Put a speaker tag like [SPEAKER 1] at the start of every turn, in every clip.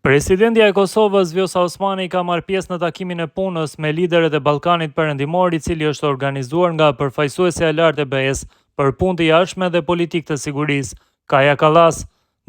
[SPEAKER 1] Presidentja e Kosovës Vjosa Osmani ka marrë pjesë në takimin e punës me liderët e Ballkanit Perëndimor, i cili është organizuar nga përfaqësuesja e lartë e BE-s për punë të jashtme dhe politikë të sigurisë, Kaja Kallas.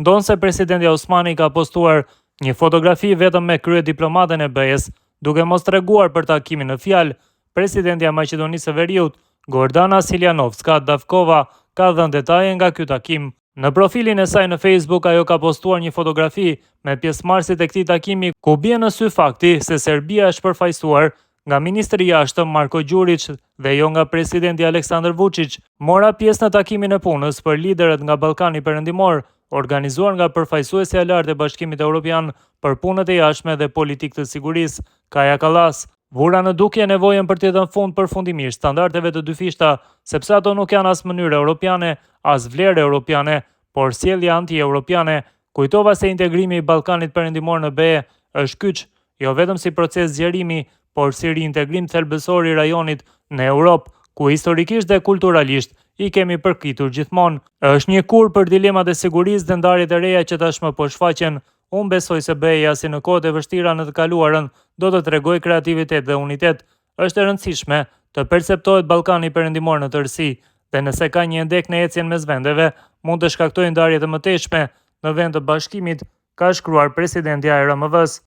[SPEAKER 1] Ndonse presidentja Osmani ka postuar një fotografi vetëm me kryediplomatën e BE-s, duke mos treguar për takimin në fjalë, presidentja e Maqedonisë së Veriut, Gordana Siljanovska Davkova, ka dhënë detaje nga ky takim. Në profilin e saj në Facebook, ajo ka postuar një fotografi me pjesëmarrësit e këtij takimi, ku bie në sy fakti se Serbia është përfaqësuar nga ministri i jashtëm Marko Đurić dhe jo nga presidenti Aleksandar Vučić. Mora pjesë në takimin e punës për liderët nga Ballkani Perëndimor, organizuar nga përfaqësuesja e lartë e Bashkimit Evropian për punët e jashtme dhe politikë të sigurisë, Kaja Kallas. Vura në dukje nevojën për të dhënë fund përfundimisht standardeve të dyfishta, sepse ato nuk janë as mënyrë europiane, as vlerë europiane, por sjellje anti-europiane. Kujtova se integrimi i Ballkanit Perëndimor në BE është kyç, jo vetëm si proces zgjerimi, por si riintegrim thelbësor i rajonit në Europë, ku historikisht dhe kulturalisht i kemi përkitur gjithmonë. Është një kur për dilemat e sigurisë dhe ndarjet e reja që tashmë po shfaqen. Unë besoj se BE-ja, si në kohët e vështira në të kaluarën, do të tregoj kreativitet dhe unitet. Është e rëndësishme të perceptohet Ballkani Perëndimor në tërësi, dhe nëse ka një ndek në ecjen mes vendeve, mund të shkaktojë ndarje të mëtejshme në vend të bashkimit, ka shkruar presidentja e RMV-s.